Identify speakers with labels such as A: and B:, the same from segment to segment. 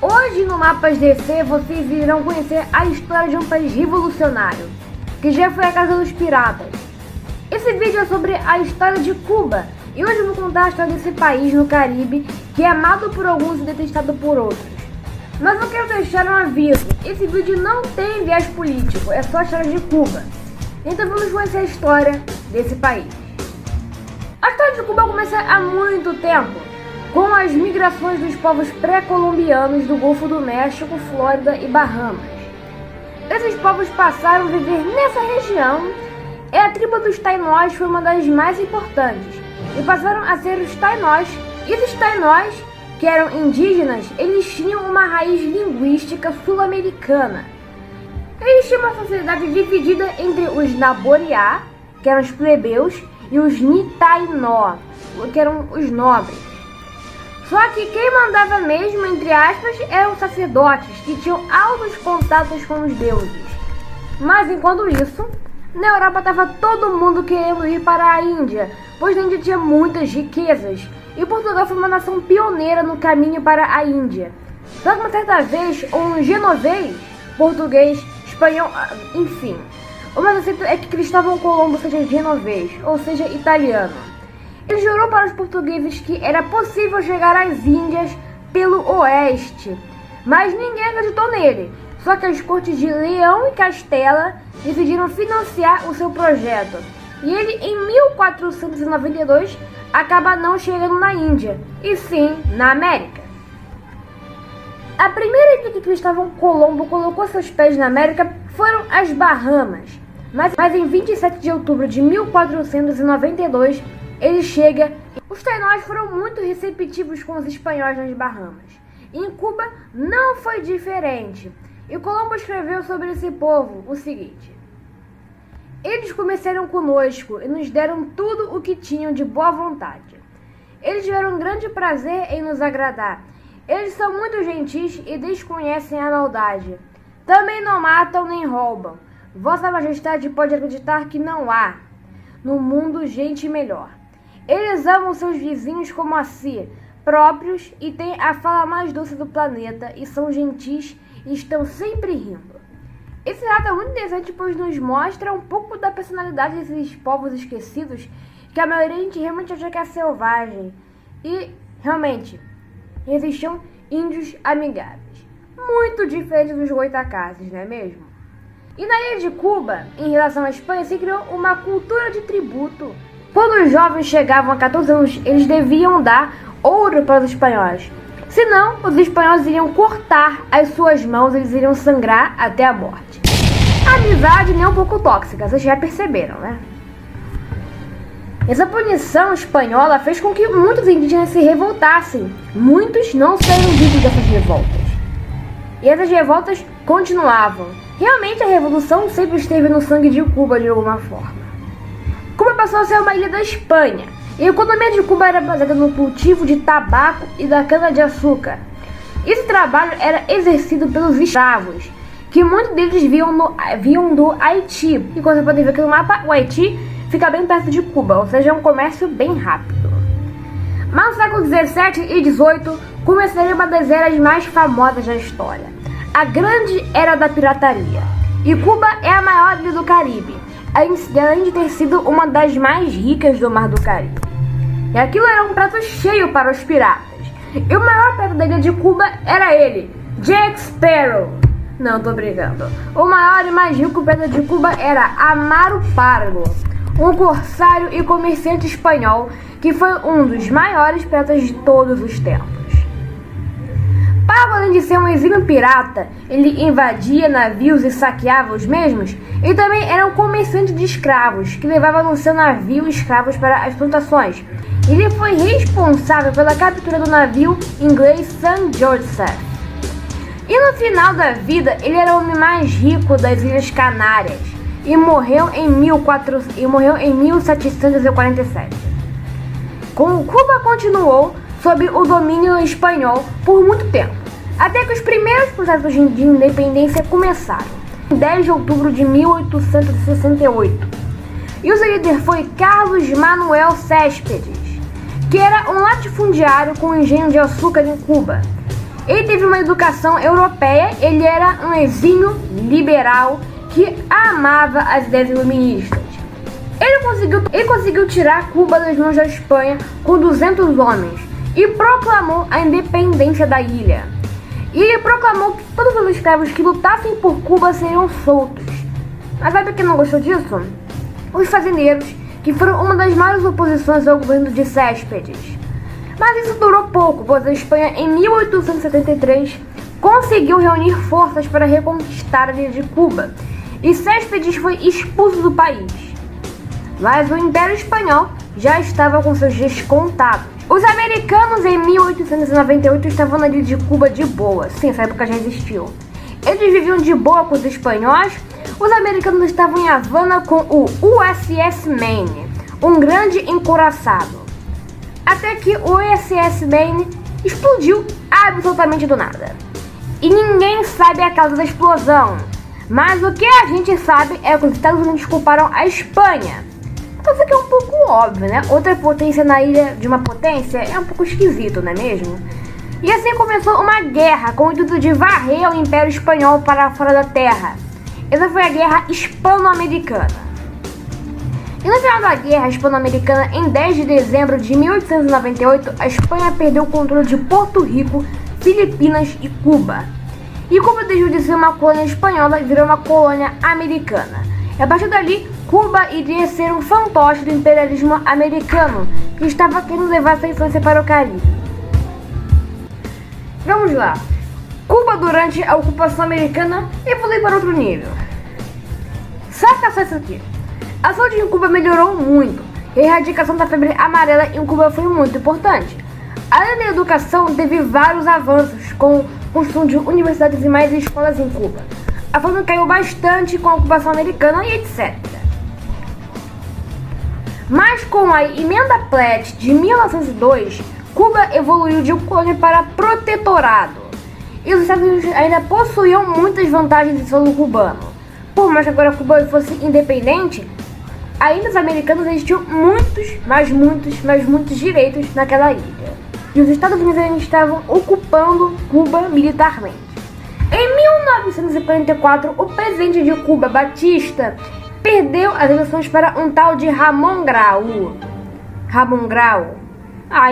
A: Hoje no Mapas DC vocês irão conhecer a história de um país revolucionário, que já foi a casa dos piratas. Esse vídeo é sobre a história de Cuba, e hoje eu vou contar a história desse país no Caribe, que é amado por alguns e detestado por outros. Mas eu quero deixar um aviso, esse vídeo não tem viés político, é só a história de Cuba. Então vamos conhecer a história desse país. A história de Cuba começa há muito tempo, com as migrações dos povos pré-colombianos do Golfo do México, Flórida e Bahamas. Esses povos passaram a viver nessa região, e a tribo dos Tainós foi uma das mais importantes, e passaram a ser os Tainós. E esses Tainós, que eram indígenas, eles tinham uma raiz linguística sul-americana. Eles tinham uma sociedade dividida entre os Naboriá, que eram os plebeus, e os Nitainó, que eram os nobres. Só que quem mandava mesmo, entre aspas, eram os sacerdotes, que tinham altos contatos com os deuses. Mas enquanto isso, na Europa estava todo mundo querendo ir para a Índia, pois a Índia tinha muitas riquezas, e Portugal foi uma nação pioneira no caminho para a Índia. Só que uma certa vez, um genovês, português, espanhol, enfim, o mais aceito é que Cristóvão Colombo seja genovês, ou seja, italiano. Ele jurou para os portugueses que era possível chegar às Índias pelo oeste, mas ninguém acreditou nele. Só que as cortes de Leão e Castela decidiram financiar o seu projeto. E ele, em 1492, acaba não chegando na Índia, e sim na América. A primeira ilha que Cristóvão Colombo colocou seus pés na América foram as Bahamas. Mas em 27 de outubro de 1492, ele chega. Os tainós foram muito receptivos com os espanhóis nas Bahamas. E em Cuba não foi diferente. E Colombo escreveu sobre esse povo o seguinte: eles começaram conosco e nos deram tudo o que tinham de boa vontade. Eles tiveram um grande prazer em nos agradar. Eles são muito gentis e desconhecem a maldade. Também não matam nem roubam. Vossa Majestade pode acreditar que não há no mundo gente melhor. Eles amam seus vizinhos como a si próprios e têm a fala mais doce do planeta e são gentis e estão sempre rindo. Esse relato é muito interessante, pois nos mostra um pouco da personalidade desses povos esquecidos, que a maioria a gente realmente acha que é selvagem. E realmente existiam índios amigáveis, muito diferentes dos goitacazes, não é mesmo? E na ilha de Cuba, em relação à Espanha, se criou uma cultura de tributo. Quando os jovens chegavam a 14 anos, eles deviam dar ouro para os espanhóis. Senão, os espanhóis iriam cortar as suas mãos, eles iriam sangrar até a morte. A amizade nem é um pouco tóxica, vocês já perceberam, né? Essa punição espanhola fez com que muitos indígenas se revoltassem. Muitos não saíram vivos dessas revoltas. E essas revoltas continuavam. Realmente a revolução sempre esteve no sangue de Cuba de alguma forma. Cuba passou a ser uma ilha da Espanha. E a economia de Cuba era baseada no cultivo de tabaco e da cana-de-açúcar. Esse trabalho era exercido pelos escravos, que muitos deles vinham do Haiti. E como você pode ver aqui no mapa, o Haiti fica bem perto de Cuba, ou seja, é um comércio bem rápido. Mas no século 17 e 18 começaria uma das eras mais famosas da história, a Grande Era da Pirataria. E Cuba é a maior ilha do Caribe, além de ter sido uma das mais ricas do Mar do Caribe. E aquilo era um prato cheio para os piratas. E o maior pirata da ilha de Cuba era ele, Jack Sparrow. Não, tô brincando. O maior e mais rico pirata de Cuba era Amaro Pargo, um corsário e comerciante espanhol que foi um dos maiores piratas de todos os tempos. Pargo, além de ser um exímio pirata, ele invadia navios e saqueava os mesmos, e também era um comerciante de escravos, que levava no seu navio escravos para as plantações. Ele foi responsável pela captura do navio inglês St. Joseph. E no final da vida, ele era o homem mais rico das Ilhas Canárias, e morreu em 1747. Cuba continuou sob o domínio espanhol por muito tempo, até que os primeiros processos de independência começaram, em 10 de outubro de 1868. E o seu líder foi Carlos Manuel Céspedes, que era um latifundiário com um engenho de açúcar em Cuba. Ele teve uma educação europeia, ele era um exímio liberal que amava as ideias iluministas. Ele conseguiu tirar Cuba das mãos da Espanha com 200 homens e proclamou a independência da ilha. E ele proclamou que todos os escravos que lutassem por Cuba seriam soltos. Mas sabe quem não gostou disso? Os fazendeiros, que foram uma das maiores oposições ao governo de Céspedes. Mas isso durou pouco, pois a Espanha, em 1873, conseguiu reunir forças para reconquistar a ilha de Cuba, e Céspedes foi expulso do país. Mas o Império Espanhol já estava com seus dias contados. Os americanos, em 1898, estavam na ilha de Cuba de boa. Sim, essa época já existiu. Eles viviam de boa com os espanhóis. Os americanos estavam em Havana com o USS Maine, um grande encouraçado. Até que o USS Maine explodiu absolutamente do nada. E ninguém sabe a causa da explosão. Mas o que a gente sabe é que os Estados Unidos culparam a Espanha. Mas isso aqui é um pouco óbvio, né? Outra potência na ilha de uma potência é um pouco esquisito, não é mesmo? E assim começou uma guerra com o intuito de varrer o Império Espanhol para fora da terra. Essa foi a Guerra Hispano-Americana. E no final da Guerra Hispano-Americana, em 10 de dezembro de 1898, a Espanha perdeu o controle de Porto Rico, Filipinas e Cuba. E Cuba deixou de ser uma colônia espanhola e virou uma colônia americana. E a partir dali, Cuba iria ser um fantoche do imperialismo americano, que estava querendo levar sua influência para o Caribe. Vamos lá. Cuba, durante a ocupação americana, evoluiu para outro nível. Saca só isso aqui. A saúde em Cuba melhorou muito, e a erradicação da febre amarela em Cuba foi muito importante. Além da educação, teve vários avanços, com a construção de universidades e mais escolas em Cuba. A fome caiu bastante com a ocupação americana e etc. Mas com a Emenda Platt de 1902, Cuba evoluiu de colônia para protetorado. E os Estados Unidos ainda possuíam muitas vantagens em solo cubano. Por mais que agora Cuba fosse independente, ainda os americanos existiam muitos direitos naquela ilha. E os Estados Unidos ainda estavam ocupando Cuba militarmente. Em 1944, o presidente de Cuba, Batista, perdeu as eleições para um tal de Ramon Grau.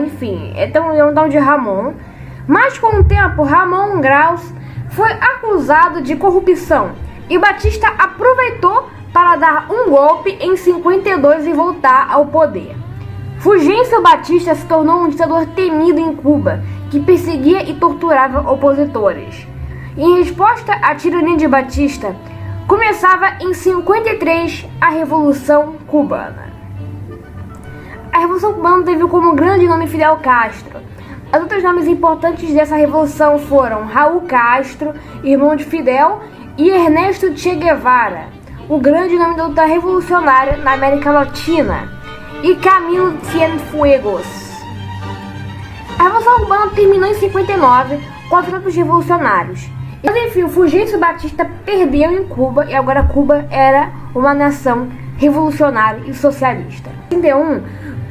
A: Enfim, é um tal de Ramon. Mas com o tempo, Ramon Grau foi acusado de corrupção e Batista aproveitou para dar um golpe em 52 e voltar ao poder. Fulgêncio Batista se tornou um ditador temido em Cuba, que perseguia e torturava opositores. Em resposta à tirania de Batista, começava em 53 a Revolução Cubana. A Revolução Cubana teve como grande nome Fidel Castro. Os outros nomes importantes dessa revolução foram Raul Castro, irmão de Fidel, e Ernesto Che Guevara, o grande nome da luta revolucionária na América Latina, e Camilo Cienfuegos. A Revolução Cubana terminou em 59 com os atos revolucionários. Mas enfim, o Fulgêncio Batista perdeu em Cuba e agora Cuba era uma nação revolucionária e socialista. Em 61,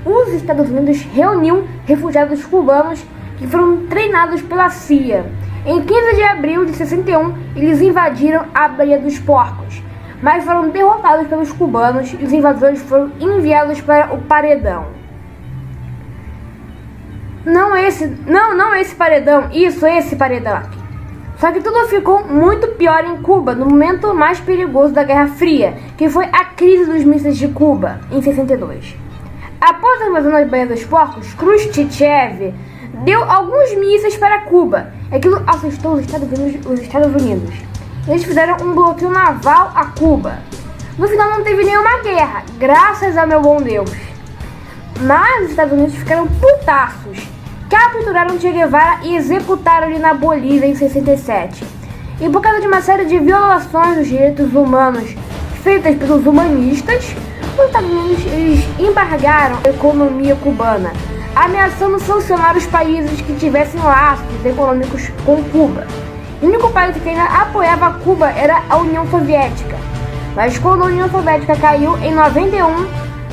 A: os Estados Unidos reuniu refugiados cubanos que foram treinados pela CIA. Em 15 de abril de 61, eles invadiram a Baía dos Porcos, mas foram derrotados pelos cubanos e os invasores foram enviados para o paredão. Esse paredão aqui. Só que tudo ficou muito pior em Cuba no momento mais perigoso da Guerra Fria, que foi a crise dos mísseis de Cuba, em 62. Após a invasão da Baía dos Porcos, Khrushchev deu alguns mísseis para Cuba. Aquilo assustou os Estados Unidos. Eles fizeram um bloqueio naval a Cuba. No final não teve nenhuma guerra, graças ao meu bom Deus. Mas os Estados Unidos ficaram putaços. Capturaram Che Guevara e executaram ele na Bolívia em 67. E por causa de uma série de violações dos direitos humanos feitas pelos humanistas, os Estados Unidos embargaram a economia cubana, ameaçando sancionar os países que tivessem laços econômicos com Cuba. O único país que ainda apoiava Cuba era a União Soviética. Mas quando a União Soviética caiu em 91,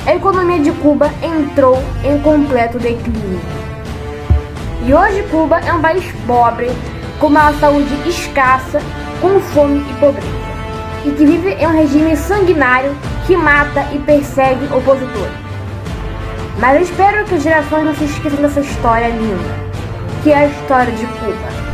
A: a economia de Cuba entrou em completo declínio. E hoje Cuba é um país pobre, com uma saúde escassa, com fome e pobreza, e que vive em um regime sanguinário que mata e persegue opositores. Mas eu espero que as gerações não se esqueçam dessa história linda, que é a história de Cuba.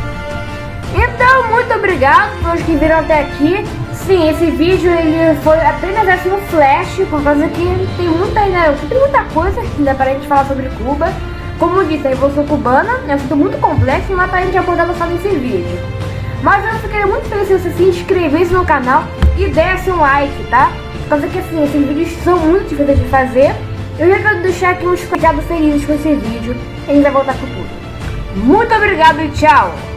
A: Então, muito obrigado pelos que viram até aqui. Sim, esse vídeo ele foi apenas assim um flash, por causa que tem muita coisa que dá pra gente falar sobre Cuba. Como eu disse, a Revolução Cubana é um assunto muito complexo, não dá pra gente abordar só nesse vídeo. Mas eu ficaria muito feliz se você se inscrevesse no canal e desse um like, tá? Por causa que assim, esses vídeos são muito difíceis de fazer. Eu já quero deixar aqui uns comentários felizes com esse vídeo e a gente vai voltar com tudo. Muito obrigado e tchau!